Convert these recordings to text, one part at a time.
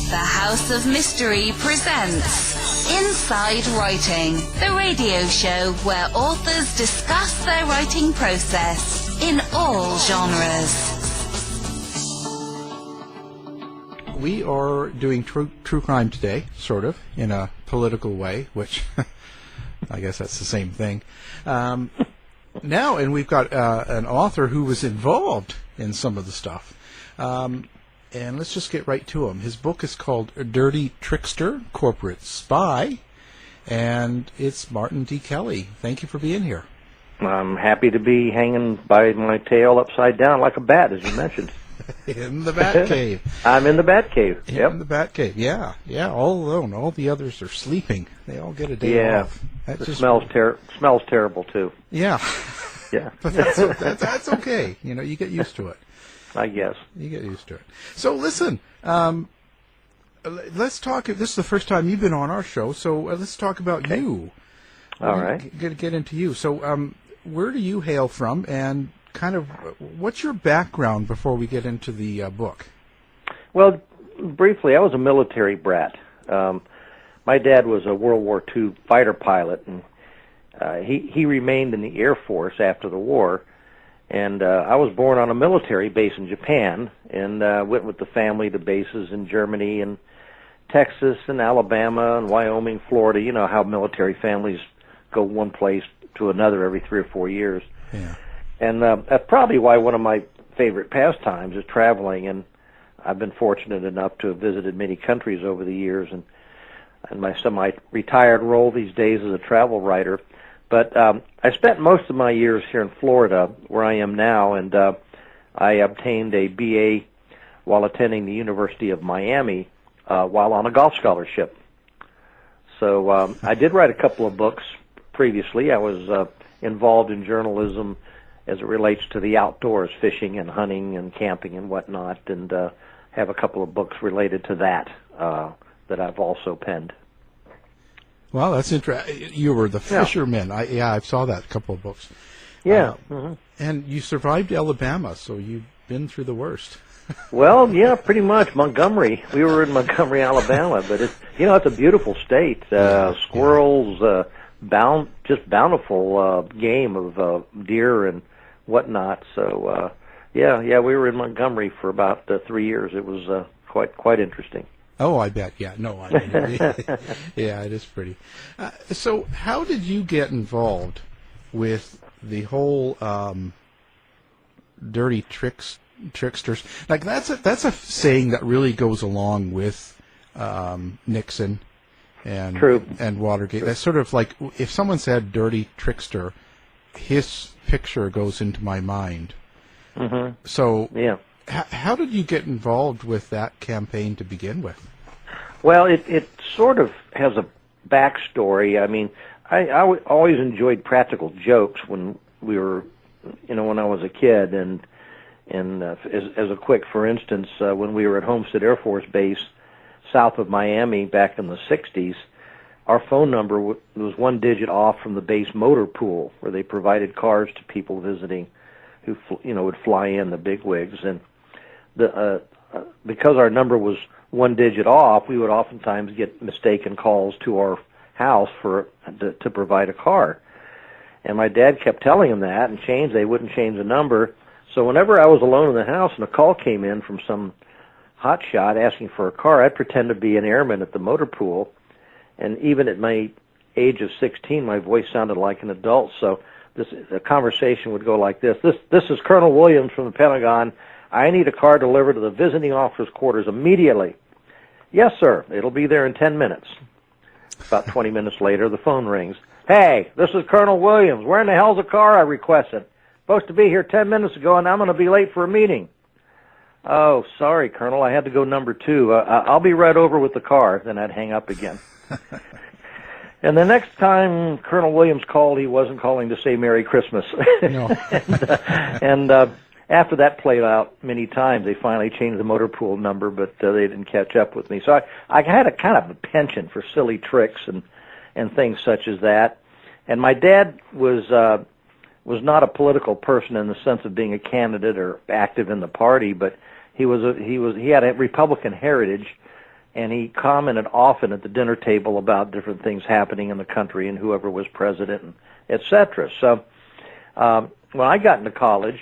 The House of Mystery presents Inside Writing, the radio show where authors discuss their writing process in all genres. We are doing true crime today, sort of, in a political way, which I guess that's the same thing. Now, and we've got an author who was involved in some of the stuff. And let's just get right to him. His book is called Dirty Trickster, Corporate Spy, and it's Martin D. Kelly. Thank you for being here. I'm happy to be hanging by my tail upside down like a bat, as you mentioned. In the bat cave. I'm in the bat cave. Yep. In the bat cave. Yeah, all alone. All the others are sleeping. They all get a day off. That smells terrible too. Yeah. Yeah. But that's okay. You know, you get used to it. I guess. You get used to it. So listen, let's talk. This is the first time you've been on our show, so let's talk about you. All right. Get into you. So where do you hail from, and kind of what's your background before we get into the book? Well, briefly, I was a military brat. My dad was a World War II fighter pilot, and he remained in the Air Force after the war. And I was born on a military base in Japan, and went with the family to bases in Germany and Texas and Alabama and Wyoming, Florida. You know how military families go one place to another every 3 or 4 years. Yeah. And that's probably why one of my favorite pastimes is traveling, and I've been fortunate enough to have visited many countries over the years, and my semi-retired role these days as a travel writer. But I spent most of my years here in Florida, where I am now, and I obtained a BA while attending the University of Miami while on a golf scholarship. So I did write a couple of books previously. I was involved in journalism as it relates to the outdoors, fishing and hunting and camping and whatnot, and have a couple of books related to that that I've also penned. Well, that's interesting. You were the fisherman. Yeah. I saw that, a couple of books. Yeah. And you survived Alabama, so you've been through the worst. Well, yeah, pretty much. Montgomery. We were in Montgomery, Alabama, but it's a beautiful state. Squirrels, just bountiful game of deer and whatnot. So, we were in Montgomery for about 3 years. It was quite interesting. Oh, I bet. Yeah, no, I mean, yeah, it is pretty. So, how did you get involved with the whole dirty tricksters? Like that's a saying that really goes along with Nixon and Watergate. That's sort of like if someone said dirty trickster, his picture goes into my mind. Mm-hmm. So, yeah. How did you get involved with that campaign to begin with? Well, it sort of has a backstory. I mean, I always enjoyed practical jokes when we were, when I was a kid. And as a quick, for instance, when we were at Homestead Air Force Base south of Miami back in the 60s, our phone number was one digit off from the base motor pool, where they provided cars to people visiting who would fly in, the bigwigs. And because our number was one digit off, we would oftentimes get mistaken calls to our house to provide a car. And my dad kept telling him that, and they wouldn't change the number. So whenever I was alone in the house and a call came in from some hotshot asking for a car, I'd pretend to be an airman at the motor pool. And even at my age of 16, my voice sounded like an adult. So the conversation would go like this. This is Colonel Williams from the Pentagon. I need a car delivered to the visiting officer's quarters immediately. Yes, sir. It'll be there in 10 minutes. About 20 minutes later, the phone rings. Hey, this is Colonel Williams. Where in the hell's the car I requested? Supposed to be here 10 minutes ago, and I'm going to be late for a meeting. Oh, sorry, Colonel. I had to go number 2. I'll be right over with the car. Then I'd hang up again. And the next time Colonel Williams called, he wasn't calling to say Merry Christmas. No. and after that played out many times, they finally changed the motor pool number, but they didn't catch up with me. So I had a kind of a penchant for silly tricks and things such as that. And my dad was not a political person in the sense of being a candidate or active in the party, but he had a Republican heritage, and he commented often at the dinner table about different things happening in the country and whoever was president, and et cetera. So when I got into college,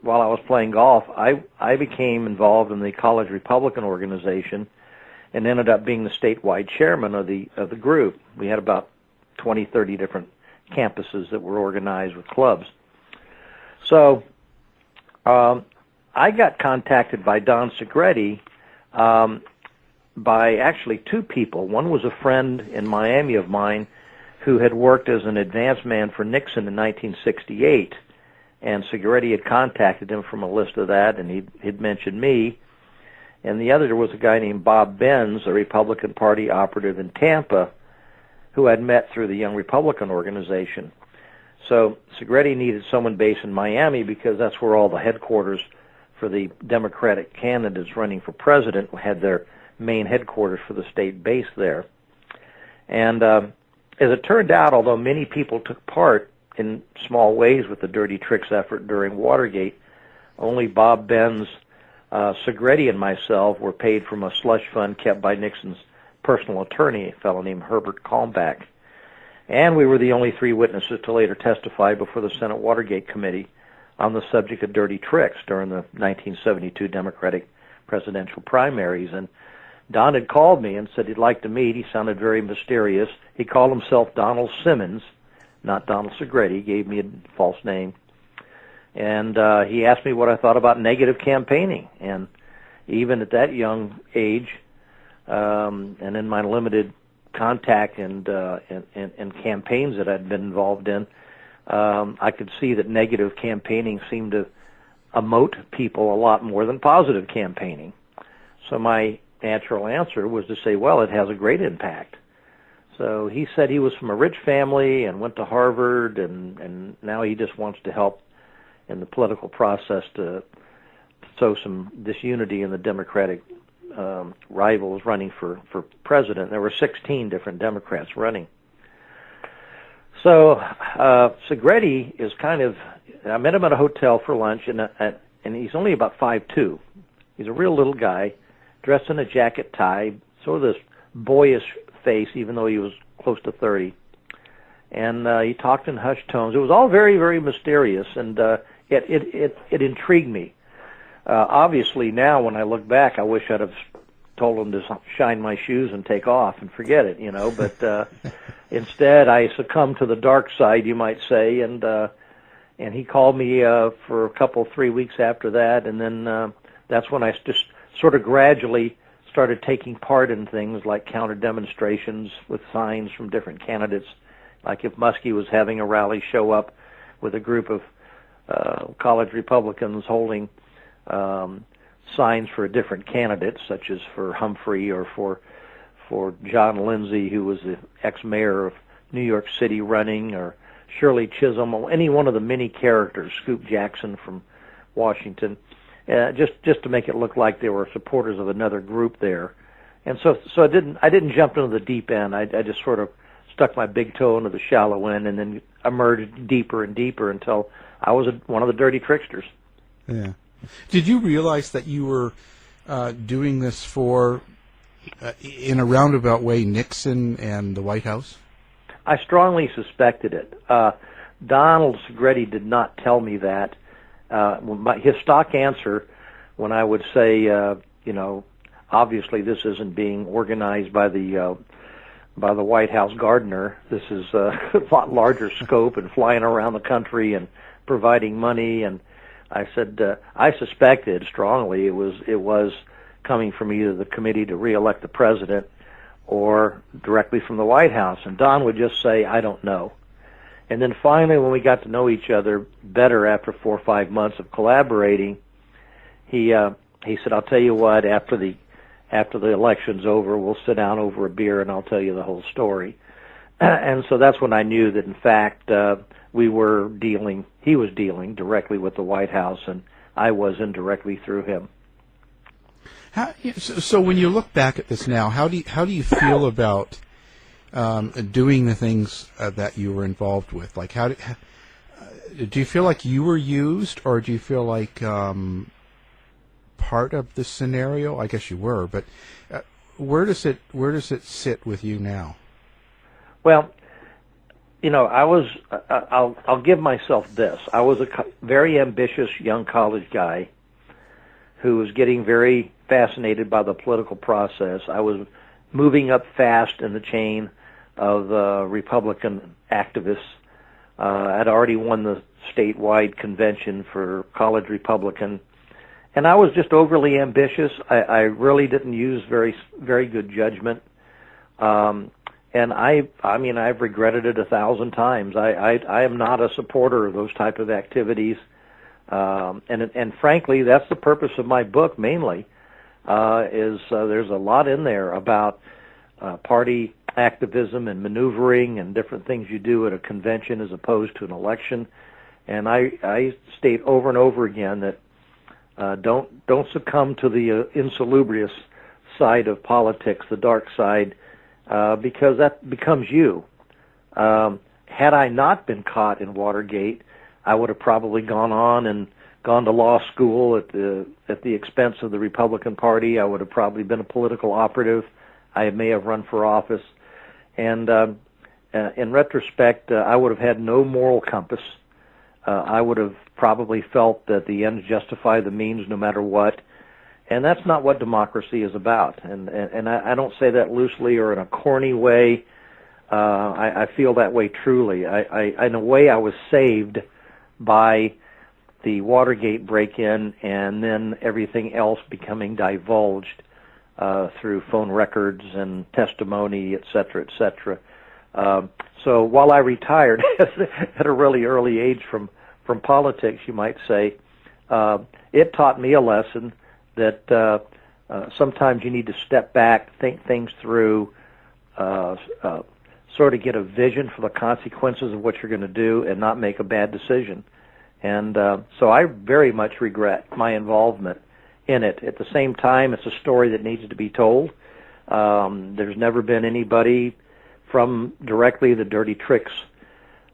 while I was playing golf, I became involved in the college Republican organization and ended up being the statewide chairman of the group. We had about 20, 30 different campuses that were organized with clubs. So I got contacted by Don Segretti by actually two people. One was a friend in Miami of mine who had worked as an advance man for Nixon in 1968, and Segretti had contacted him from a list of that, and he'd mentioned me. And the other was a guy named Bob Benz, a Republican Party operative in Tampa, who I'd met through the Young Republican organization. So Segretti needed someone based in Miami because that's where all the headquarters for the Democratic candidates running for president had their main headquarters for the state base there. And as it turned out, although many people took part in small ways with the Dirty Tricks effort during Watergate, only Bob Benz, Segretti, and myself were paid from a slush fund kept by Nixon's personal attorney, a fellow named Herbert Kalmbach. And we were the only three witnesses to later testify before the Senate Watergate Committee on the subject of dirty tricks during the 1972 Democratic presidential primaries. And Don had called me and said he'd like to meet. He sounded very mysterious. He called himself Donald Simmons, not Donald Segretti. He gave me a false name. And he asked me what I thought about negative campaigning. And even at that young age, and in my limited contact and campaigns that I'd been involved in, I could see that negative campaigning seemed to emote people a lot more than positive campaigning. So my natural answer was to say, well, it has a great impact. So he said he was from a rich family and went to Harvard, and now he just wants to help in the political process to sow some disunity in the Democratic rivals running for president. There were 16 different Democrats running. So Segretti is kind of, I met him at a hotel for lunch, and he's only about 5'2". He's a real little guy, dressed in a jacket tie, sort of this boyish face, even though he was close to 30. And he talked in hushed tones. It was all very, very mysterious, and it intrigued me. Obviously, now when I look back, I wish I'd have told him to shine my shoes and take off and forget it, you know. But instead, I succumbed to the dark side, you might say, and he called me for a couple, 3 weeks after that, and then that's when I just sort of gradually started taking part in things like counter demonstrations with signs from different candidates. Like if Muskie was having a rally, show up with a group of college Republicans holding signs for a different candidate, such as for Humphrey or for John Lindsay, who was the ex-mayor of New York City running, or Shirley Chisholm, or any one of the many characters, Scoop Jackson from Washington, just to make it look like they were supporters of another group there. And so I didn't jump into the deep end. I just sort of stuck my big toe into the shallow end and then emerged deeper and deeper until I was one of the dirty tricksters. Yeah. Did you realize that you were doing this for, in a roundabout way, Nixon and the White House? I strongly suspected it. Donald Segretti did not tell me that. His stock answer when I would say, obviously this isn't being organized by the White House gardener. This is a lot larger scope and flying around the country and providing money. And I said I suspected strongly it was coming from either the committee to reelect the president or directly from the White House. And Don would just say, I don't know. And then finally, when we got to know each other better after 4 or 5 months of collaborating, he said, I'll tell you what, after the election's over, we'll sit down over a beer and I'll tell you the whole story. And so that's when I knew that, in fact, he was dealing directly with the White House, and I was indirectly through him. So when you look back at this now, how do you feel about doing the things that you were involved with? Like, do you feel like you were used, or do you feel like part of the scenario? I guess you were, but where does it sit with you now? Well, I'll give myself this. I was a very ambitious young college guy who was getting very fascinated by the political process. I was moving up fast in the chain of Republican activists. I'd already won the statewide convention for college Republican, and I was just overly ambitious. I really didn't use very good judgment, and I've regretted it 1,000 times. I am not a supporter of those type of activities, and frankly, that's the purpose of my book mainly. There's a lot in there about party activism and maneuvering and different things you do at a convention as opposed to an election. And I state over and over again that don't succumb to the insalubrious side of politics, the dark side, because that becomes you. Had I not been caught in Watergate, I would have probably gone on and gone to law school at the expense of the Republican Party. I would have probably been a political operative. I may have run for office. And in retrospect, I would have had no moral compass. I would have probably felt that the ends justify the means no matter what. And that's not what democracy is about. And I don't say that loosely or in a corny way. I feel that way truly. In a way, I was saved by the Watergate break-in and then everything else becoming divulged through phone records and testimony, et cetera, et cetera. So while I retired at a really early age from politics, you might say, it taught me a lesson that sometimes you need to step back, think things through, sort of get a vision for the consequences of what you're going to do and not make a bad decision. And so I very much regret my involvement in it. At the same time, it's a story that needs to be told. There's never been anybody from directly the Dirty Tricks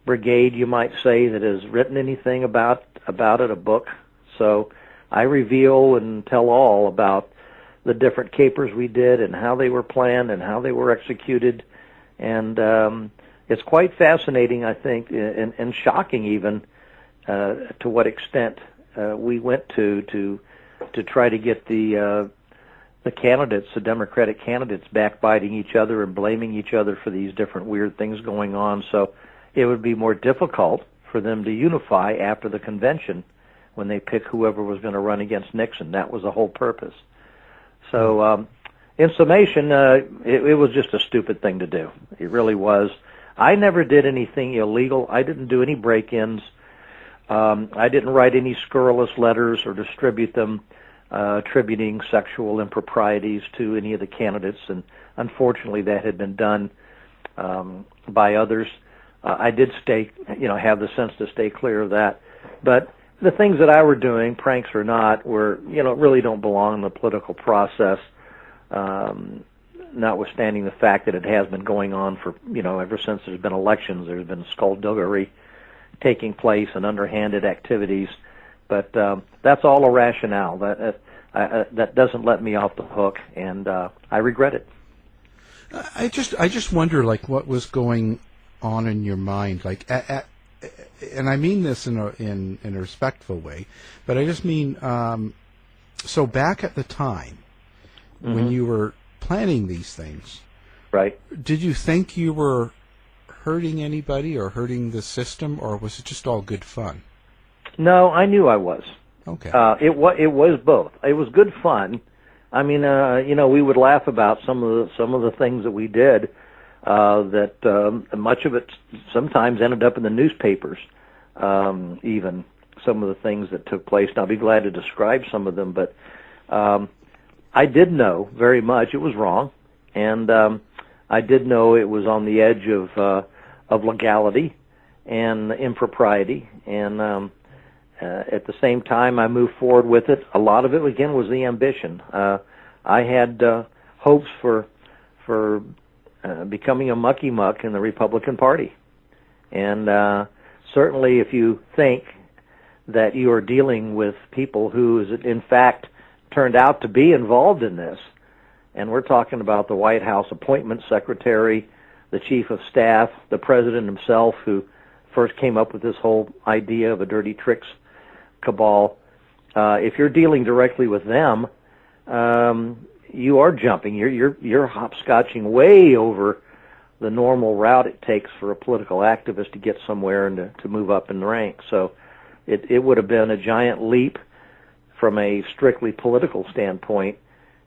brigade, you might say, that has written anything about it, a book. So I reveal and tell all about the different capers we did and how they were planned and how they were executed. And it's quite fascinating, I think, and shocking even, to what extent we went to try to get the candidates, the Democratic candidates, backbiting each other and blaming each other for these different weird things going on. So it would be more difficult for them to unify after the convention when they pick whoever was going to run against Nixon. That was the whole purpose. So in summation, it was just a stupid thing to do. It really was. I never did anything illegal. I didn't do any break-ins. I didn't write any scurrilous letters or distribute them attributing sexual improprieties to any of the candidates, and unfortunately that had been done by others. I did have the sense to stay clear of that. But the things that I were doing, pranks or not, were, really don't belong in the political process, notwithstanding the fact that it has been going on for, ever since there's been elections, there's been skullduggery taking place and underhanded activities. But that's all a rationale. That doesn't let me off the hook, and I regret it. I just wonder, what was going on in your mind, and I mean this in a respectful way, but I just mean, so back at the time when you were planning these things, right? Did you think you were hurting anybody or hurting the system, or was it just all good fun? No, I knew I was. Okay. It was both. It was good fun. I mean, we would laugh about some of the things that we did. That much of it sometimes ended up in the newspapers. Even some of the things that took place. And I'll be glad to describe some of them. But I did know very much it was wrong, and I did know it was on the edge of legality and impropriety. And at the same time, I moved forward with it. A lot of it, again, was the ambition. I had hopes for becoming a mucky-muck in the Republican Party. And certainly if you think that you are dealing with people who, in fact, turned out to be involved in this, And we're talking about the White House appointment secretary, the chief of staff, the president himself, who first came up with this whole idea of a dirty tricks cabal. If you're dealing directly with them, you are jumping. You're hopscotching way over the normal route it takes for a political activist to get somewhere and to move up in the ranks. So it would have been a giant leap from a strictly political standpoint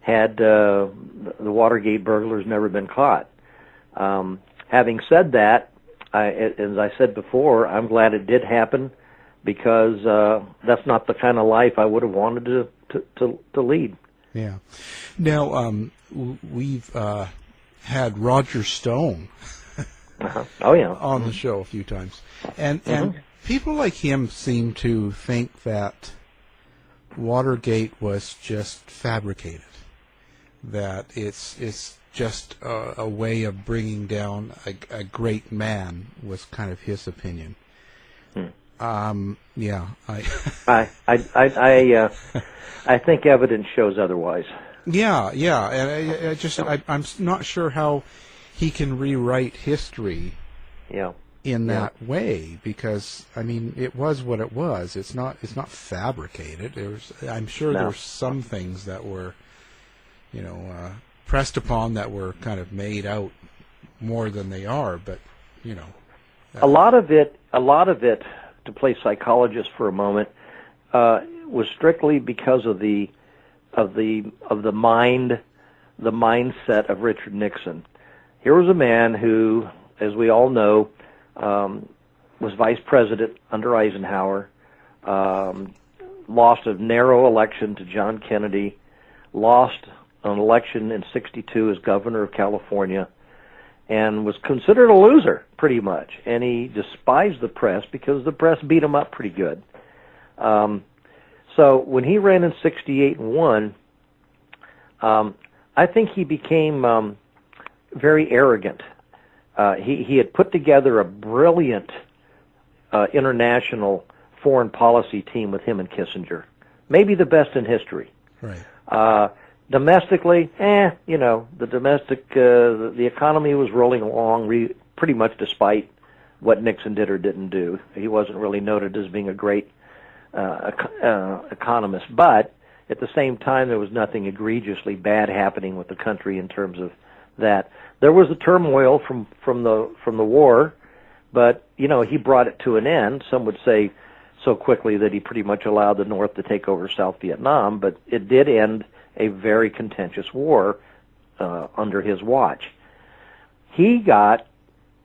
had the Watergate burglars never been caught. Having said that, as I said before, I'm glad it did happen, because that's not the kind of life I would have wanted to lead. Yeah. Now, we've had Roger Stone Oh, yeah. on the show a few times. And people like him seem to think that Watergate was just fabricated, that it's just a way of bringing down a great man, was kind of his opinion. Yeah, I think evidence shows otherwise. Yeah, and I'm not sure how he can rewrite history. Yeah. In that way, because I mean, it was what it was. It's not fabricated. I'm sure there's some things that were, pressed upon, that were kind of made out more than they are. But a lot of it, to play psychologist for a moment, was strictly because of the mindset of Richard Nixon. Here was a man who, as we all know, was vice president under Eisenhower, lost a narrow election to John Kennedy, lost an election in '62 as governor of California, and was considered a loser, pretty much. And he despised the press because the press beat him up pretty good. So when he ran in '68 and won, I think he became very arrogant. He had put together a brilliant international foreign policy team with him and Kissinger, maybe the best in history. Right. Domestically, the economy was rolling along pretty much despite what Nixon did or didn't do. He wasn't really noted as being a great economist, but at the same time, there was nothing egregiously bad happening with the country in terms of that. There was a turmoil from the war, but he brought it to an end. Some would say so quickly that he pretty much allowed the North to take over South Vietnam, but it did end a very contentious war under his watch. He got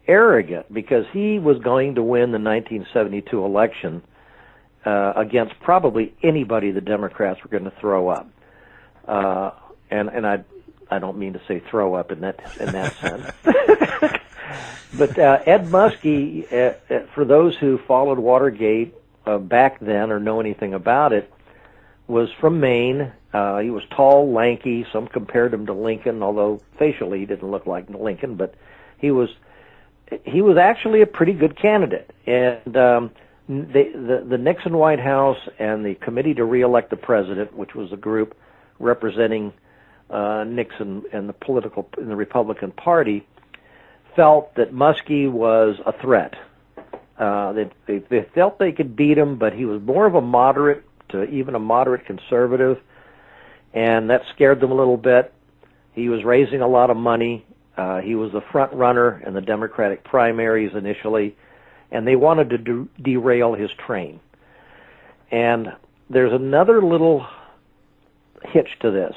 arrogant because he was going to win the 1972 election against probably anybody the Democrats were going to throw up, and I don't mean to say throw up in that sense. But Ed Muskie, for those who followed Watergate back then or know anything about it, was from Maine. He was tall, lanky. Some compared him to Lincoln, although facially he didn't look like Lincoln. But he was actually a pretty good candidate. And the Nixon White House and the Committee to Reelect the President, which was a group representing Nixon and the Republican Party, felt that Muskie was a threat. They felt they could beat him, but he was more of a moderate to even a moderate conservative, and that scared them a little bit. He was raising a lot of money. He was the front runner in the Democratic primaries initially, and they wanted to derail his train. And there's another little hitch to this.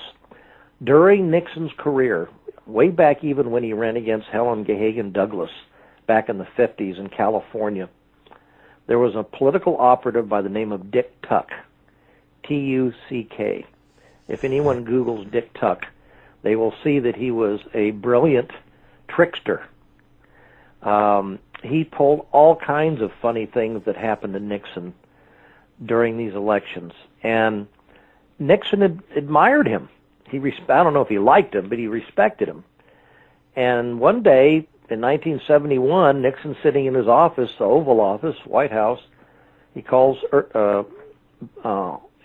During Nixon's career, way back even when he ran against Helen Gahagan Douglas back in the 50s in California, there was a political operative by the name of Dick Tuck, Tuck. If anyone Googles Dick Tuck, they will see that he was a brilliant trickster. He pulled all kinds of funny things that happened to Nixon during these elections, and Nixon admired him. I don't know if he liked him, but he respected him. And one day in 1971, Nixon sitting in his office, the Oval Office, White House, he calls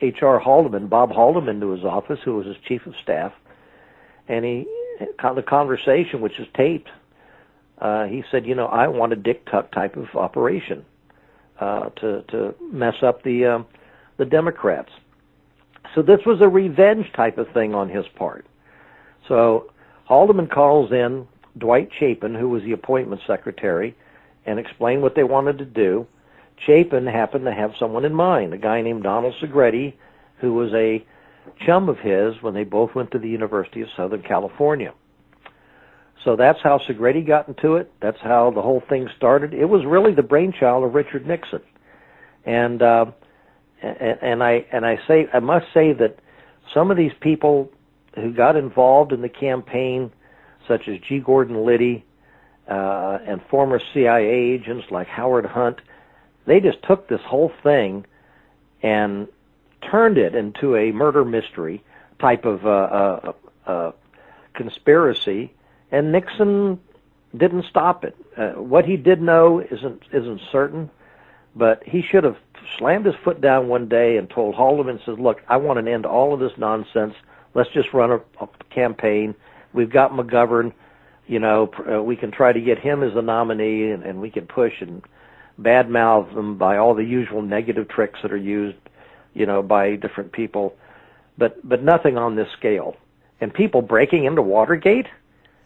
H.R. Haldeman, Bob Haldeman, to his office, who was his chief of staff, and the conversation, which is taped, he said, I want a Dick Tuck type of operation to mess up the Democrats. So this was a revenge type of thing on his part. So Haldeman calls in Dwight Chapin, who was the appointment secretary, and explained what they wanted to do. Chapin happened to have someone in mind, a guy named Donald Segretti, who was a chum of his when they both went to the University of Southern California. So that's how Segretti got into it. That's how the whole thing started. It was really the brainchild of Richard Nixon. And I must say that some of these people who got involved in the campaign, such as G. Gordon Liddy and former CIA agents like Howard Hunt, they just took this whole thing and turned it into a murder mystery type of conspiracy, and Nixon didn't stop it. What he did know isn't certain, but he should have slammed his foot down one day and told Haldeman, says, look, I want an end to all of this nonsense. Let's just run a campaign. We've got McGovern. We can try to get him as a nominee, and we can push and badmouth them by all the usual negative tricks that are used, by different people, but nothing on this scale. And people breaking into Watergate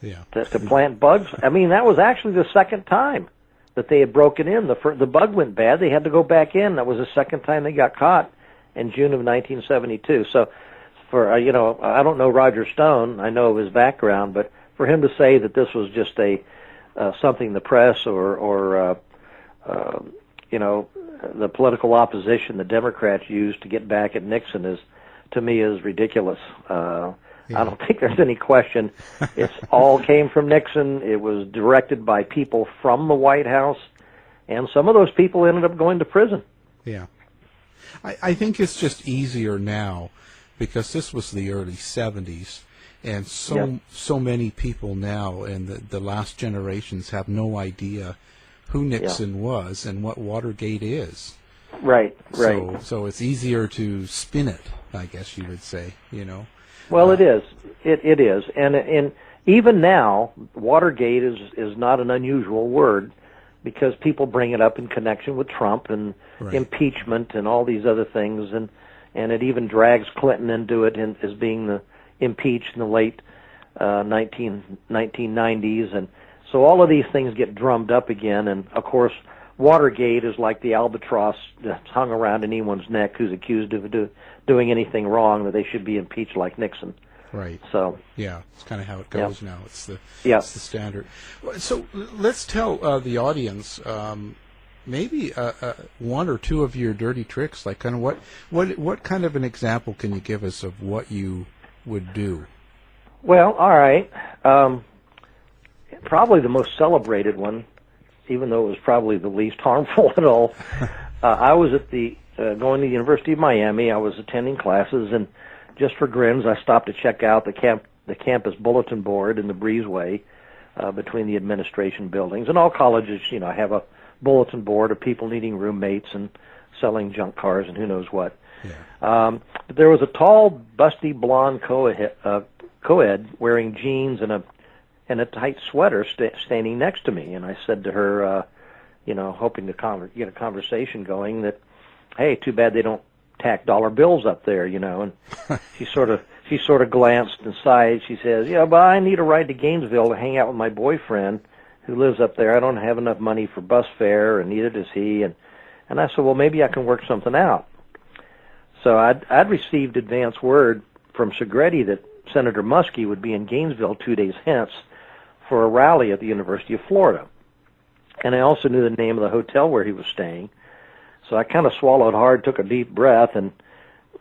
to plant bugs. I mean, that was actually the second time that they had broken in. The bug went bad. They had to go back in. That was the second time they got caught in June of 1972. So, I don't know Roger Stone. I know of his background, but for him to say that this was just something the press or the political opposition, the Democrats used to get back at Nixon to me is ridiculous. I don't think there's any question. It all came from Nixon. It was directed by people from the White House, and some of those people ended up going to prison. Yeah. I think it's just easier now because this was the early 70s, and so many people now and the last generations have no idea who Nixon was and what Watergate is. Right. So it's easier to spin it, I guess you would say, Well, it is. It is. And even now, Watergate is not an unusual word because people bring it up in connection with Trump and impeachment and all these other things, and it even drags Clinton into it as being impeached in the late 1990s, and so all of these things get drummed up again, and of course Watergate is like the albatross that's hung around anyone's neck who's accused of doing anything wrong, that they should be impeached like Nixon. Right. So it's kind of how it goes now. It's the standard. So let's tell the audience maybe one or two of your dirty tricks. Like, kind of what kind of an example can you give us of what you would do? Well, all right. Probably the most celebrated one, even though it was probably the least harmful at all. I was at going to the University of Miami. I was attending classes, and just for grins, I stopped to check out the campus bulletin board in the breezeway between the administration buildings. And all colleges, have a bulletin board of people needing roommates and selling junk cars and who knows what. But there was a tall, busty, blonde coed wearing jeans and a tight sweater standing next to me, and I said to her, hoping to get a conversation going, that, hey, too bad they don't tack dollar bills up there, and she sort of glanced and sighed. She says, but I need a ride to Gainesville to hang out with my boyfriend who lives up there. I don't have enough money for bus fare, and neither does he. And I said, well, maybe I can work something out. So I'd received advance word from Segretti that Senator Muskie would be in Gainesville 2 days hence for a rally at the University of Florida. And I also knew the name of the hotel where he was staying. So I kind of swallowed hard, took a deep breath, and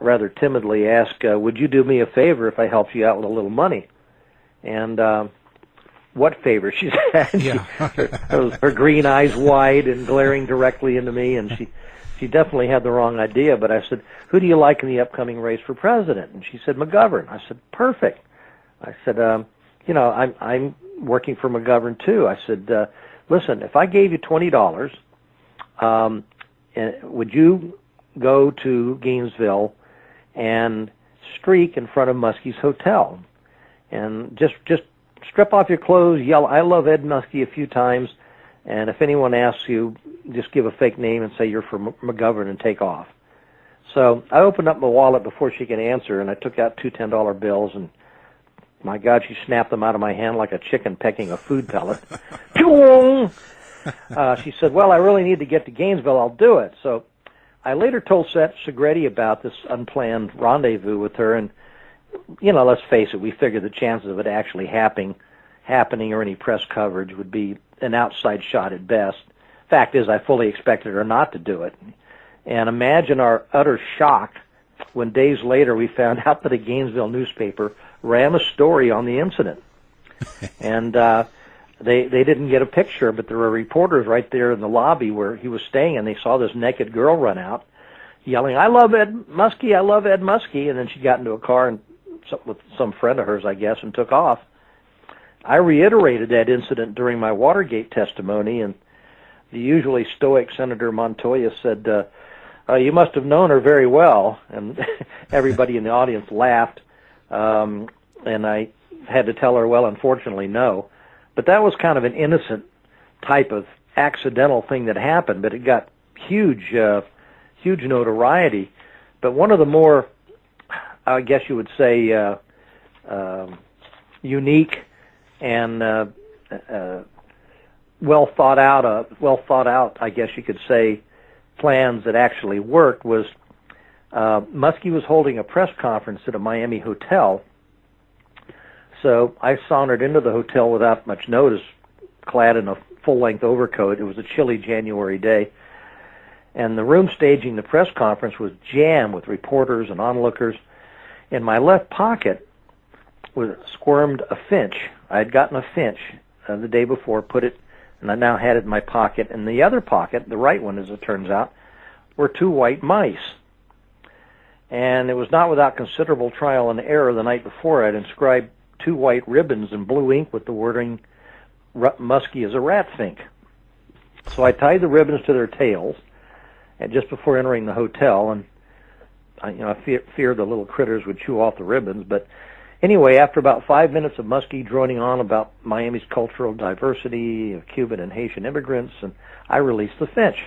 rather timidly asked, would you do me a favor if I helped you out with a little money? And what favor? She said. Her green eyes wide and glaring directly into me, and she definitely had the wrong idea. But I said, who do you like in the upcoming race for president? And she said, McGovern. I said, perfect. I said, I'm working for McGovern too. I said, listen, if I gave you $20, would you go to Gainesville and streak in front of Muskie's hotel? and just strip off your clothes, yell "I love Ed Muskie" a few times, and if anyone asks you, just give a fake name and say you're from McGovern and take off. So I opened up my wallet before she could answer, and I took out two $10 bills, and my God, she snapped them out of my hand like a chicken pecking a food pellet. She said, "Well, I really need to get to Gainesville. I'll do it." So I later told Segretti about this unplanned rendezvous with her, and, let's face it, we figured the chances of it actually happening or any press coverage would be an outside shot at best. Fact is, I fully expected her not to do it. And imagine our utter shock when days later we found out that a Gainesville newspaper ran a story on the incident. And they didn't get a picture, but there were reporters right there in the lobby where he was staying, and they saw this naked girl run out yelling, "I love Ed Muskie, I love Ed Muskie," and then she got into a car and with some friend of hers, I guess, and took off. I reiterated that incident during my Watergate testimony, and the usually stoic Senator Montoya said, "You must have known her very well," and everybody in the audience laughed, and I had to tell her, "Well, unfortunately, no." But that was kind of an innocent type of accidental thing that happened, but it got huge notoriety. But one of the more, I guess you would say, unique and well thought out, I guess you could say, plans that actually worked was Muskie was holding a press conference at a Miami hotel. So I sauntered into the hotel without much notice, clad in a full-length overcoat. It was a chilly January day. And the room staging the press conference was jammed with reporters and onlookers. In my left pocket squirmed a finch. I had gotten a finch the day before, put it, and I now had it in my pocket. In the other pocket, the right one as it turns out, were two white mice. And it was not without considerable trial and error the night before I'd inscribed two white ribbons in blue ink with the wording, "Muskie is a rat fink." So I tied the ribbons to their tails, and just before entering the hotel, and I feared the little critters would chew off the ribbons. But anyway, after about 5 minutes of Muskie droning on about Miami's cultural diversity of Cuban and Haitian immigrants, and I released the finch.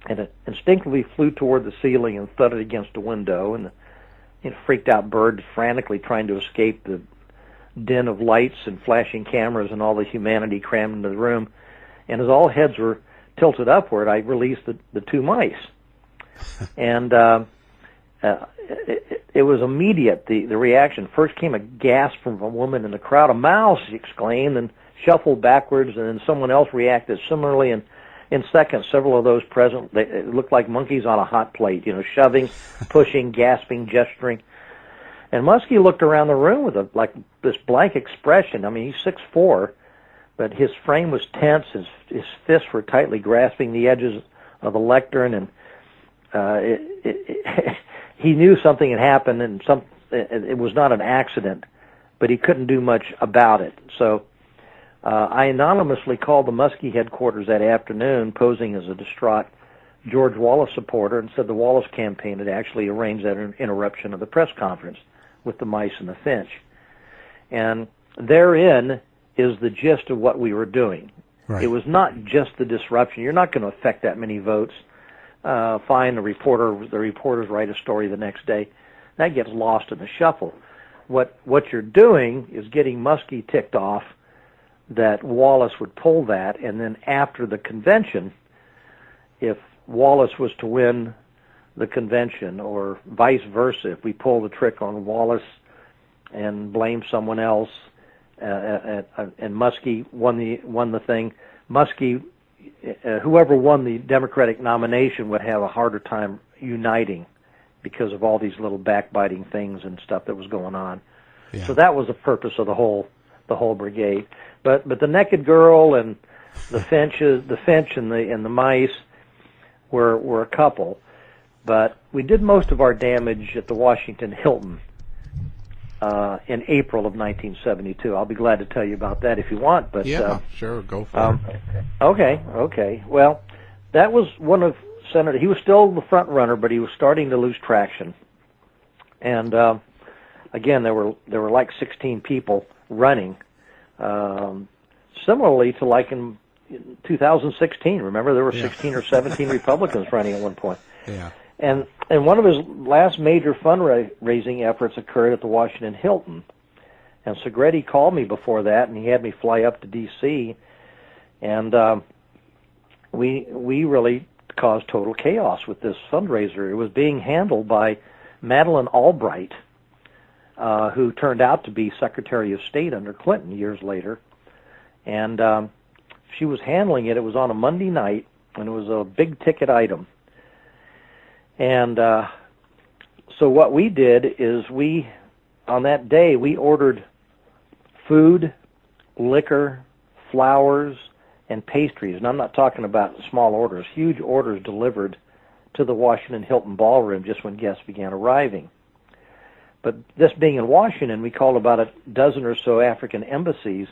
And it instinctively flew toward the ceiling and thudded against a window, and the freaked out bird frantically trying to escape the din of lights and flashing cameras and all the humanity crammed into the room. And as all heads were tilted upward, I released the two mice. And it was immediate, the reaction. First came a gasp from a woman in the crowd. "A mouse!" she exclaimed, and shuffled backwards, and then someone else reacted similarly, and in seconds, several of those present, it looked like monkeys on a hot plate, shoving, pushing, gasping, gesturing. And Muskie looked around the room with this blank expression. I mean, he's 6'4", but his frame was tense. His fists were tightly grasping the edges of the lectern, and he knew something had happened, and it was not an accident, but he couldn't do much about it. So I anonymously called the Muskie headquarters that afternoon, posing as a distraught George Wallace supporter, and said the Wallace campaign had actually arranged that interruption of the press conference with the mice and the finch. And therein is the gist of what we were doing. Right. It was not just the disruption. You're not going to affect that many votes. Fine, the reporters write a story the next day. That gets lost in the shuffle. What you're doing is getting Muskie ticked off that Wallace would pull that, and then after the convention, if Wallace was to win the convention, or vice versa, if we pull the trick on Wallace and blame someone else, and Muskie won the thing, Muskie, whoever won the Democratic nomination would have a harder time uniting because of all these little backbiting things and stuff that was going on. Yeah. So that was the purpose of the whole brigade. But the naked girl and the finch and the mice were a couple. But we did most of our damage at the Washington Hilton in April of 1972. I'll be glad to tell you about that if you want. But yeah, sure, go for it. Okay. Well, that was one of He was still the front runner, but he was starting to lose traction. And again, there were like 16 people running, similarly to like in 2016. Remember, there were 16 or 17 Republicans running at one point. Yeah. And one of his last major fundraising efforts occurred at the Washington Hilton. And Segretti called me before that, and he had me fly up to D.C., and we really caused total chaos with this fundraiser. It was being handled by Madeleine Albright, who turned out to be Secretary of State under Clinton years later. And she was handling it. It was on a Monday night, and it was a big-ticket item. And so what we did is on that day, we ordered food, liquor, flowers, and pastries. And I'm not talking about small orders, huge orders delivered to the Washington Hilton ballroom just when guests began arriving. But this being in Washington, we called about a dozen or so African embassies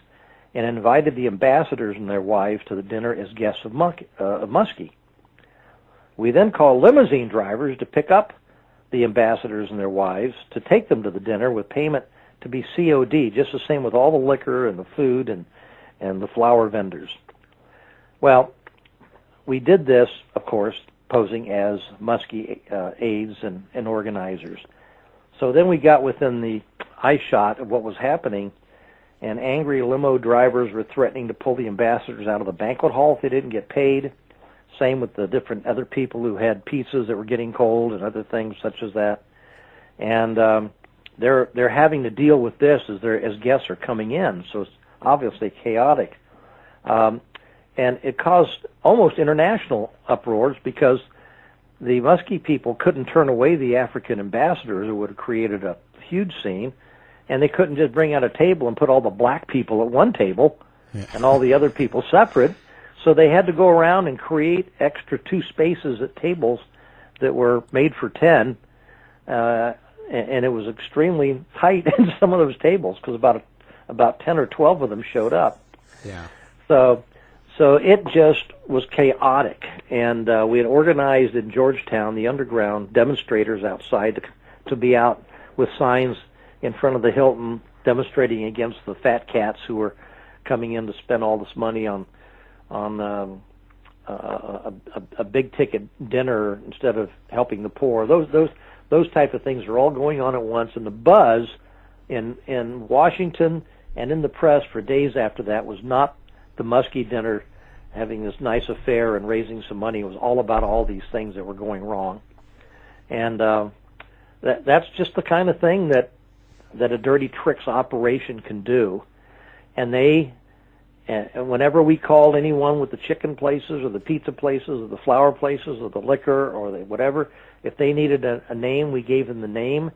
and invited the ambassadors and their wives to the dinner as guests of Muskie. We then called limousine drivers to pick up the ambassadors and their wives to take them to the dinner with payment to be COD, just the same with all the liquor and the food and the flower vendors. Well, we did this, of course, posing as Muskie aides and organizers. So then we got within the eye shot of what was happening, and angry limo drivers were threatening to pull the ambassadors out of the banquet hall if they didn't get paid. Same with the different other people who had pizzas that were getting cold and other things such as that. And they're having to deal with this as guests are coming in, so it's obviously chaotic. And it caused almost international uproars because the Muskie people couldn't turn away the African ambassadors, who would have created a huge scene, and they couldn't just bring out a table and put all the black people at one table and all the other people separate. So they had to go around and create extra 2 spaces at tables that were made for 10, and it was extremely tight in some of those tables because about 10 or 12 of them showed up. Yeah. So it just was chaotic, and we had organized in Georgetown the underground demonstrators outside to be out with signs in front of the Hilton demonstrating against the fat cats who were coming in to spend all this money on a big ticket dinner instead of helping the poor. Those type of things are all going on at once, and the buzz in Washington and in the press for days after that was not the Muskie dinner having this nice affair and raising some money. It was all about all these things that were going wrong, and that's just the kind of thing that a dirty tricks operation can do. And whenever we called anyone with the chicken places or the pizza places or the flower places or the liquor or the whatever, if they needed a name, we gave them the name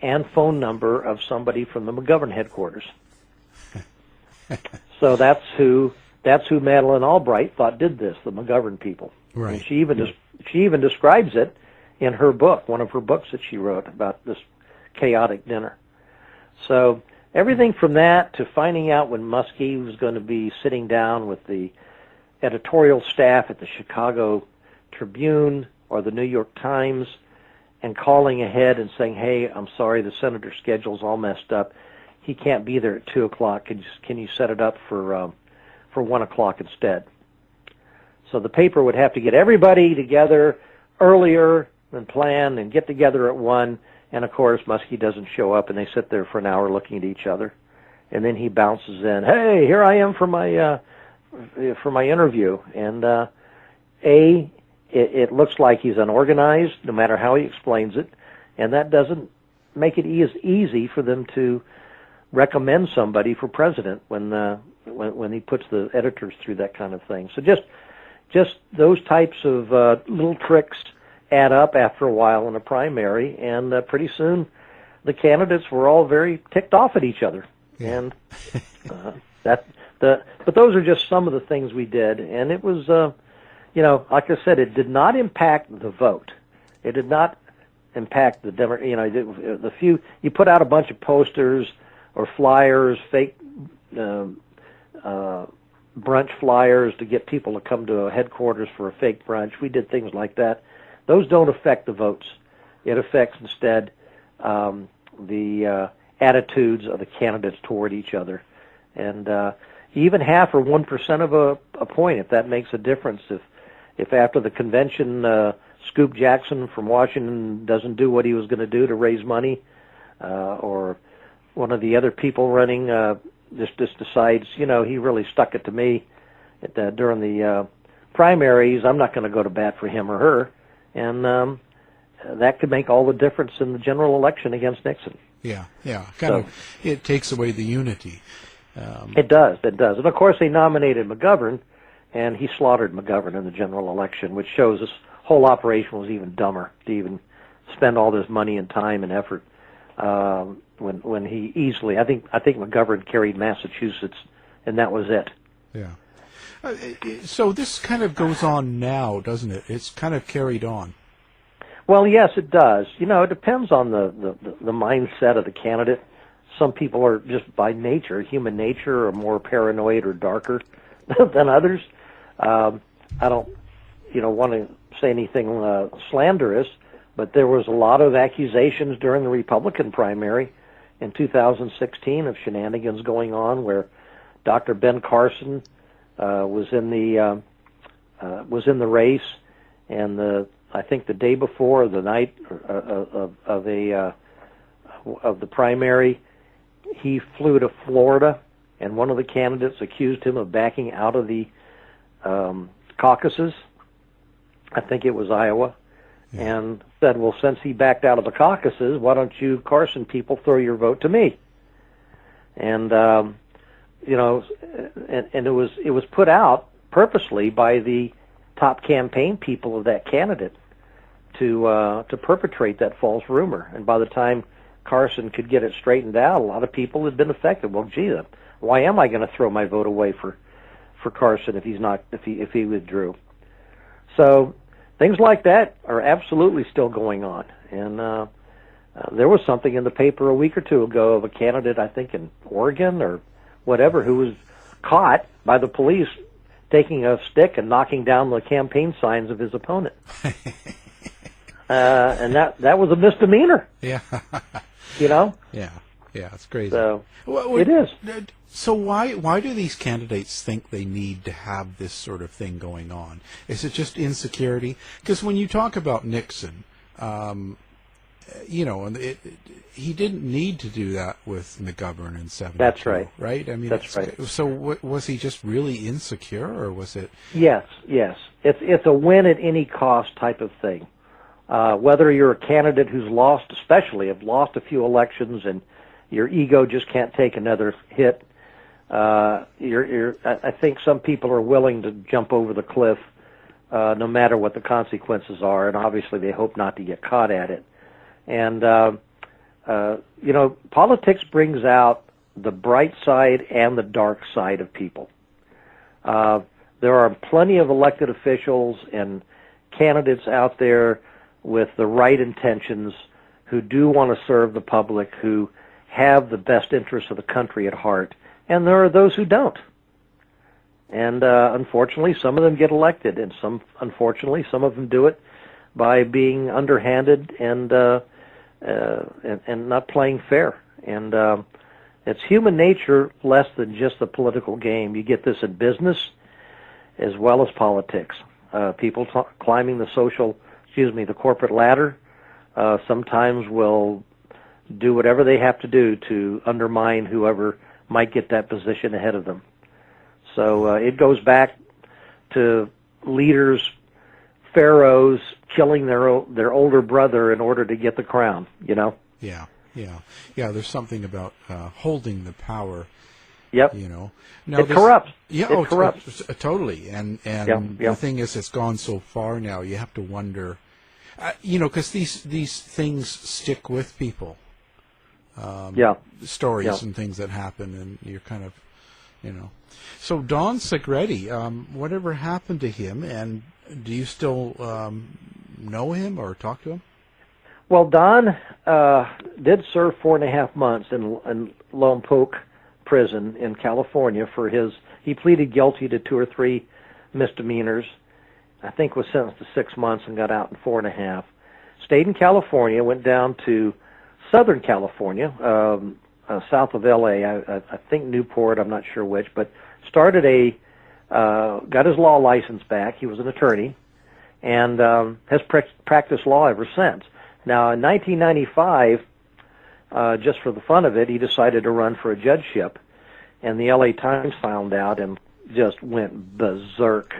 and phone number of somebody from the McGovern headquarters. So that's who Madeleine Albright thought did this, the McGovern people. Right. And she even describes it in her book, one of her books that she wrote about this chaotic dinner. So everything from that to finding out when Muskie was going to be sitting down with the editorial staff at the Chicago Tribune or the New York Times and calling ahead and saying, hey, I'm sorry, the senator's schedule's all messed up. He can't be there at 2 o'clock. Can you set it up for 1 o'clock instead? So the paper would have to get everybody together earlier than planned and get together at 1. And, of course, Muskie doesn't show up, and they sit there for an hour looking at each other. And then he bounces in, hey, here I am for my interview. And, it looks like he's unorganized, no matter how he explains it. And that doesn't make it easy for them to recommend somebody for president when he puts the editors through that kind of thing. So just those types of little tricks add up after a while in a primary, and pretty soon the candidates were all very ticked off at each other. Yeah. And but those are just some of the things we did, and it was, like I said, it did not impact the vote. It did not impact the few. You put out a bunch of posters or flyers, fake brunch flyers to get people to come to a headquarters for a fake brunch. We did things like that. Those don't affect the votes. It affects instead the attitudes of the candidates toward each other. And even half or 1% of a point, if that makes a difference. If after the convention, Scoop Jackson from Washington doesn't do what he was going to do to raise money, or one of the other people running just decides, he really stuck it to me during the primaries, I'm not going to go to bat for him or her. And that could make all the difference in the general election against Nixon. Yeah. Kind of, it takes away the unity. It does. And of course they nominated McGovern, and he slaughtered McGovern in the general election, which shows this whole operation was even dumber to even spend all this money and time and effort when he easily, I think McGovern carried Massachusetts, and that was it. Yeah. So this kind of goes on now, doesn't it? It's kind of carried on. Well, yes, it does. It depends on the mindset of the candidate. Some people are just by nature, human nature, are more paranoid or darker than others. I don't, want to say anything slanderous, but there was a lot of accusations during the Republican primary in 2016 of shenanigans going on, where Dr. Ben Carson was in the race, and I think the day before, the night of the primary, he flew to Florida, and one of the candidates accused him of backing out of the caucuses. I think it was Iowa, and said, well, since he backed out of the caucuses, why don't you Carson people throw your vote to me? And and it was put out purposely by the top campaign people of that candidate to perpetrate that false rumor. And by the time Carson could get it straightened out, a lot of people had been affected. Well, gee, why am I going to throw my vote away for Carson if he withdrew? So things like that are absolutely still going on. And there was something in the paper a week or two ago of a candidate, I think in Oregon or whatever, who was caught by the police taking a stick and knocking down the campaign signs of his opponent. And that was a misdemeanor. Yeah. Yeah, it's crazy. So it is. So why do these candidates think they need to have this sort of thing going on? Is it just insecurity? Because when you talk about Nixon, he didn't need to do that with McGovern in 72. That's right. Right? I mean, that's right. So was he just really insecure, or was it? Yes. It's a win at any cost type of thing. Whether you're a candidate who's lost, especially have lost a few elections, and your ego just can't take another hit. I think some people are willing to jump over the cliff, no matter what the consequences are, and obviously they hope not to get caught at it. And politics brings out the bright side and the dark side of people. There are plenty of elected officials and candidates out there with the right intentions, who do want to serve the public, who have the best interests of the country at heart, and there are those who don't. And unfortunately, some of them get elected, and unfortunately, some of them do it by being underhanded and not playing fair. And it's human nature less than just the political game. You get this in business as well as politics. People climbing the corporate ladder sometimes will do whatever they have to do to undermine whoever might get that position ahead of them. So it goes back to leaders, pharaohs, killing their older brother in order to get the crown, Yeah, there's something about holding the power. Yep. Now it corrupts. Yeah, it corrupts. Totally. And the thing is, it's gone so far now, you have to wonder, because these things stick with people. Stories and things that happen, and you're kind of, So Don Segretti, whatever happened to him, and do you still know him or talk to him? Well, Don did serve 4.5 months in Lompoc prison in California for he pleaded guilty to 2 or 3 misdemeanors. I think was sentenced to 6 months and got out in 4.5. Stayed in California, went down to Southern California, south of L.A. I think Newport, I'm not sure which, but started got his law license back. He was an attorney, and has practiced law ever since. Now, in 1995, just for the fun of it, he decided to run for a judgeship, and the L.A. Times found out and just went berserk,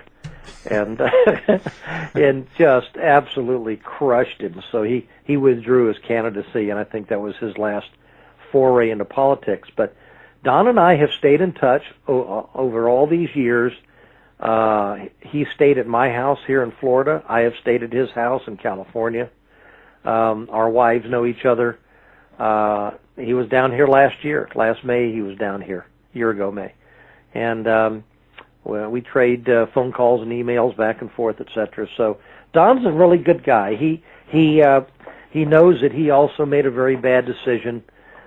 and and just absolutely crushed him. So he withdrew his candidacy, and I think that was his last foray into politics. But Don and I have stayed in touch over all these years. He stayed at my house here in Florida. I have stayed at his house in California. Our wives know each other. He was down here last May. He was down here, year ago May, and well, we trade phone calls and emails back and forth, etc. So Don's a really good guy. He knows that he also made a very bad decision,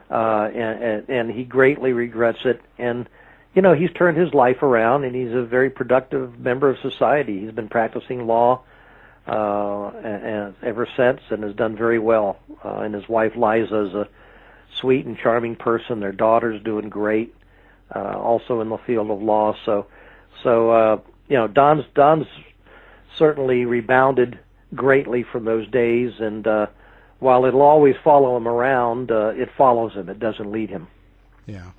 and he greatly regrets it. And you know, he's turned his life around, and he's a very productive member of society. He's been practicing law and ever since, and has done very well. And his wife Liza is a sweet and charming person. Their daughter's doing great, also in the field of law. So you know, Don's certainly rebounded greatly from those days, and while it'll always follow him around, it follows him. It doesn't lead him. Yeah.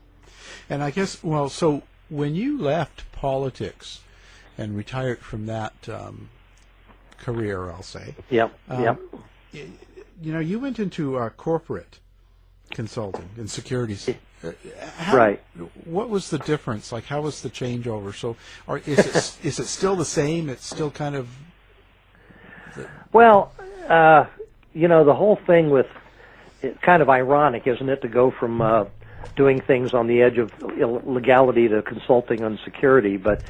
And I guess, well, so when you left politics and retired from that career, I'll say. Yep. You know, you went into corporate consulting and securities. Right. What was the difference? Like, how was the changeover? So, is it still the same? It's still kind of. Well, you know, the whole thing with it's kind of ironic, isn't it, to go from doing things on the edge of illegality to consulting on security. But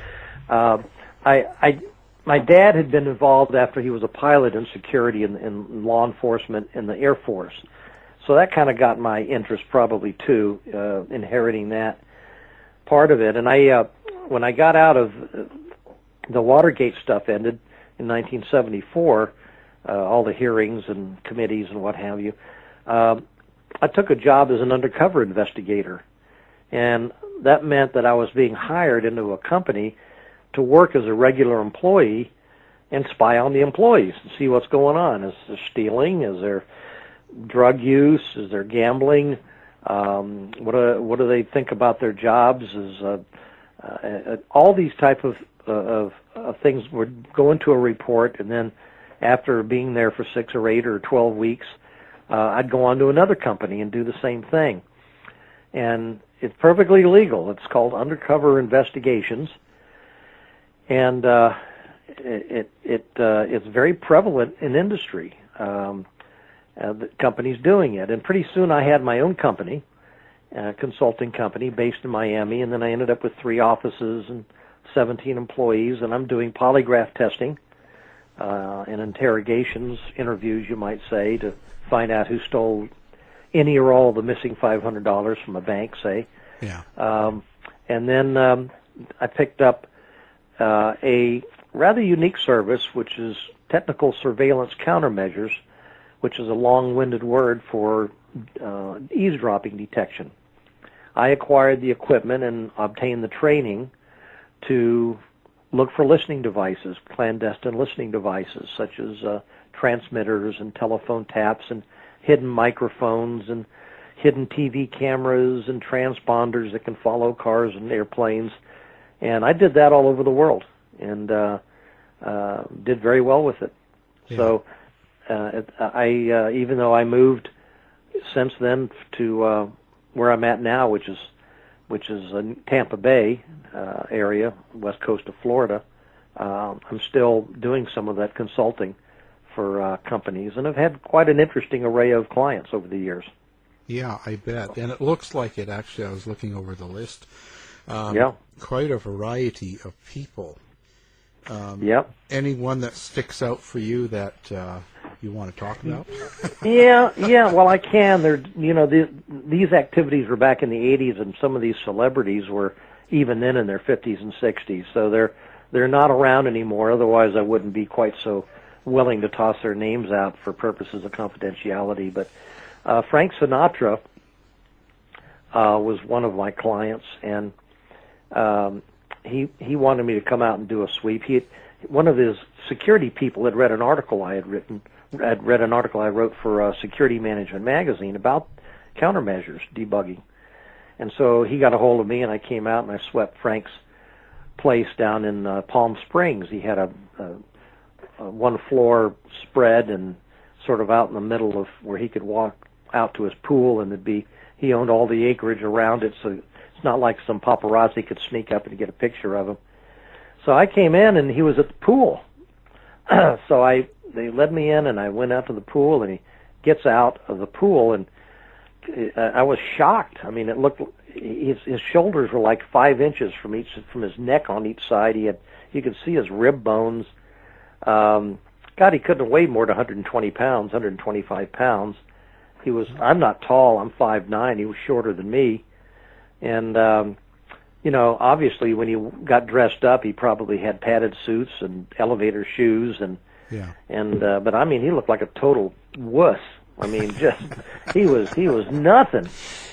my dad had been involved after he was a pilot in security in law enforcement in the Air Force. So that kind of got my interest probably too, inheriting that part of it. And when I got out of the Watergate stuff ended in 1974, all the hearings and committees and what have you, I took a job as an undercover investigator. And that meant that I was being hired into a company to work as a regular employee and spy on the employees and see what's going on. Is there stealing? Is there drug use? Is there gambling? What do they think about their jobs? All these type of things would go into a report, and then after being there for 6 or 8 or 12 weeks, I'd go on to another company and do the same thing. And it's perfectly legal. It's called undercover investigations, and it's very prevalent in industry. The companies doing it, and pretty soon I had my own company, a consulting company based in Miami, and then I ended up with 3 offices and 17 employees, and I'm doing polygraph testing and interrogations, interviews, you might say, to find out who stole any or all of the missing $500 from a bank, say. Yeah. And then I picked up a rather unique service, which is technical surveillance countermeasures, which is a long-winded word for eavesdropping detection. I acquired the equipment and obtained the training to look for listening devices, clandestine listening devices, such as transmitters and telephone taps and hidden microphones and hidden TV cameras and transponders that can follow cars and airplanes. And I did that all over the world and did very well with it. Yeah. So even though I moved since then to where I'm at now, which is Tampa Bay area, west coast of Florida, I'm still doing some of that consulting for companies, and I've had quite an interesting array of clients over the years. Yeah, I bet. And it looks like it, actually. I was looking over the list. Yeah. Quite a variety of people. Yep. Anyone that sticks out for you that you want to talk about? Yeah. Well, I can. These activities were back in the 80s, and some of these celebrities were even then in their 50s and 60s. So they're not around anymore. Otherwise, I wouldn't be quite so willing to toss their names out for purposes of confidentiality. But Frank Sinatra was one of my clients, and he wanted me to come out and do a sweep. One of his security people had read an article I wrote for Security Management Magazine about countermeasures, debugging. And so he got a hold of me, and I came out and I swept Frank's place down in Palm Springs. He had a one-floor spread and sort of out in the middle of where he could walk out to his pool, and he owned all the acreage around it, so it's not like some paparazzi could sneak up and get a picture of him. So I came in, and he was at the pool. So they led me in, and I went out to the pool, and he gets out of the pool, and I was shocked. I mean, it looked his shoulders were like 5 inches from his neck on each side. You could see his rib bones. God, he couldn't have weighed more than 120 pounds, 125 pounds. I'm not tall. I'm 5'9". He was shorter than me, and obviously when he got dressed up, he probably had padded suits and elevator shoes, but I mean, he looked like a total wuss. I mean, he was nothing.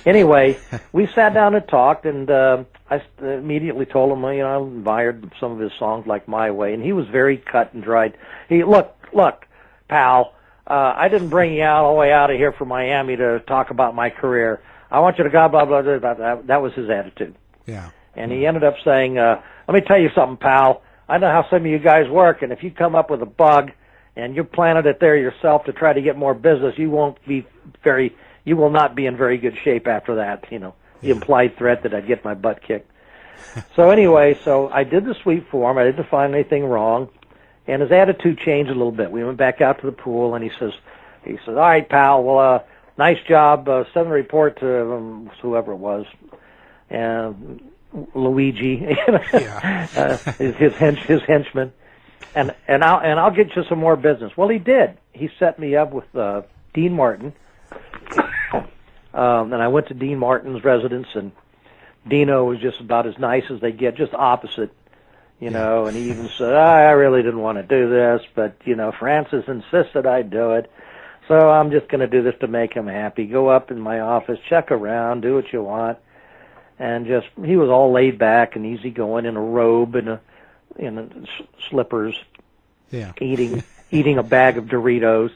Anyway, we sat down and talked, and I immediately told him, I admired some of his songs like My Way, and he was very cut and dried. Look, pal, I didn't bring you all the way out of here from Miami to talk about my career. I want you to go blah, blah, blah, blah. That was his attitude. Yeah. And he ended up saying, let me tell you something, pal. I know how some of you guys work, and if you come up with a bug and you planted it there yourself to try to get more business, you will not be in very good shape after that. The implied threat that I'd get my butt kicked. So anyway, I did the sweep for him. I didn't find anything wrong, and his attitude changed a little bit. We went back out to the pool, and he says, all right, pal, well, nice job. Send a report to whoever it was, and Luigi, his henchman. And I'll get you some more business. Well, he did. He set me up with Dean Martin, and I went to Dean Martin's residence, and Dino was just about as nice as they get, just opposite, And he even said, I really didn't want to do this, but Francis insisted I do it, so I'm just going to do this to make him happy. Go up in my office, check around, do what you want, and he was all laid back and easygoing in a robe and in slippers, eating a bag of Doritos.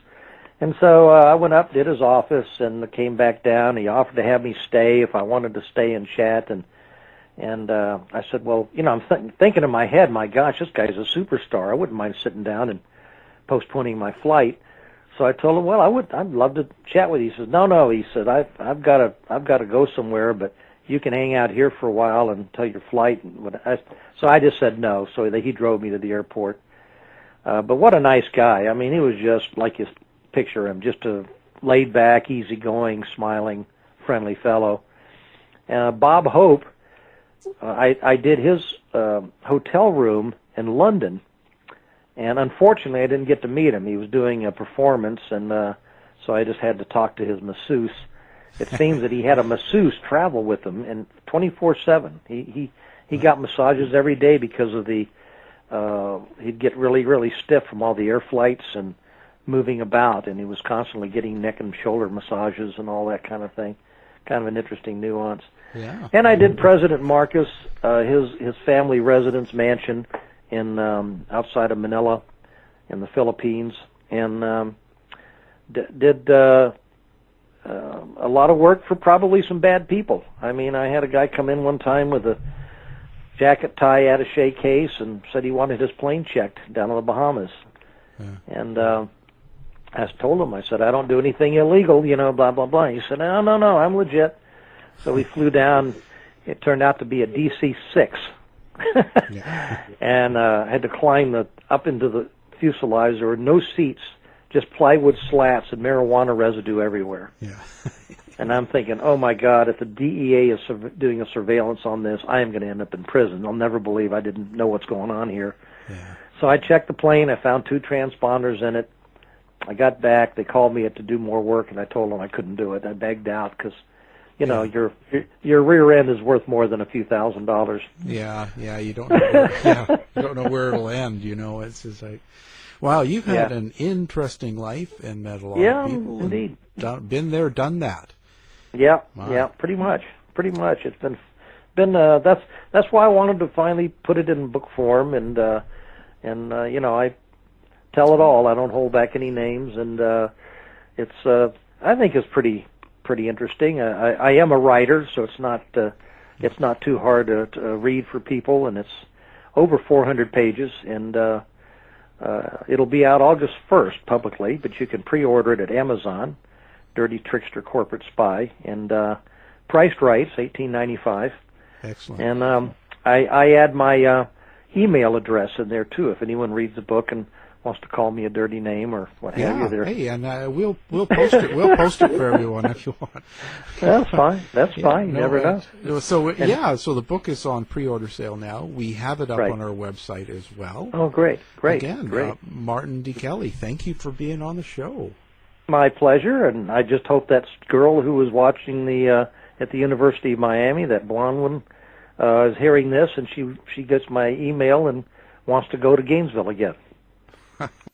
And so I went up, did his office, and came back down. He offered to have me stay if I wanted to stay and chat. And I said, well, I'm thinking in my head, my gosh, this guy's a superstar. I wouldn't mind sitting down and postponing my flight. So I told him, well, I'd love to chat with you. He says, no. He said, I've got to go somewhere, but you can hang out here for a while until your flight. So I just said no. So he drove me to the airport. But what a nice guy. I mean, he was just like you picture him, just a laid-back, easygoing, smiling, friendly fellow. Bob Hope, I did his hotel room in London, and unfortunately I didn't get to meet him. He was doing a performance, and so I just had to talk to his masseuse. It seems that he had a masseuse travel with him and 24/7. He got massages every day because of he'd get really, really stiff from all the air flights and moving about, and he was constantly getting neck and shoulder massages and all that kind of thing. Kind of an interesting nuance. Yeah. And I did President Marcos, his family residence mansion in outside of Manila in the Philippines, and did a lot of work for probably some bad people. I mean, I had a guy come in one time with a jacket tie attaché case and said he wanted his plane checked down in the Bahamas. Yeah. And I told him, I said, I don't do anything illegal, blah, blah, blah. He said, no, I'm legit. So we flew down. It turned out to be a DC-6. And I had to climb up into the fuselage. There were no seats, just plywood slats and marijuana residue everywhere. Yeah. And I'm thinking, oh, my God, if the DEA is doing a surveillance on this, I am going to end up in prison. They'll never believe I didn't know what's going on here. Yeah. So I checked the plane. I found 2 transponders in it. I got back. They called me to do more work, and I told them I couldn't do it. I begged out because, your rear end is worth more than a few $1,000s. Yeah, you don't know. You don't know where it'll end. It's just like, Wow, you've had an interesting life and met a lot of people. Yeah, indeed. Been there, done that. Yeah, Wow. yeah, pretty much. It's been that's why I wanted to finally put it in book form, and you know, I tell it all. I don't hold back any names, and it's I think it's pretty interesting. I am a writer, so it's not too hard to read for people, and it's over 400 pages, and it'll be out August 1st publicly, but you can pre-order it at Amazon. Dirty Trickster Corporate Spy, and priced right, $18.95. Excellent. And I add my email address in there too, if anyone reads the book and wants to call me a dirty name or what have you. There. Hey, and we'll post it. We'll post it for everyone if you want. That's fine. That's fine. You never know. So so the book is on pre-order sale now. We have it up on our website as well. Oh, great. Again, great. Martin D. Kelly, thank you for being on the show. My pleasure, and I just hope that girl who was watching at the University of Miami, that blonde one, is hearing this, and she gets my email and wants to go to Gainesville again.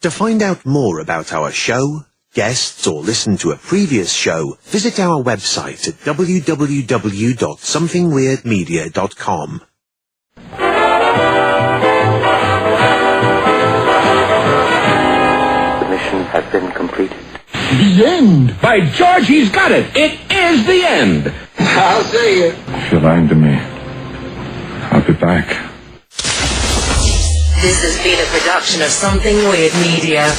To find out more about our show, guests, or listen to a previous show, visit our website at www.somethingweirdmedia.com. The mission has been completed. The end! By George, he's got it! It is the end! I'll see you. If you're lying to me, I'll be back. This has been a production of Something Weird Media.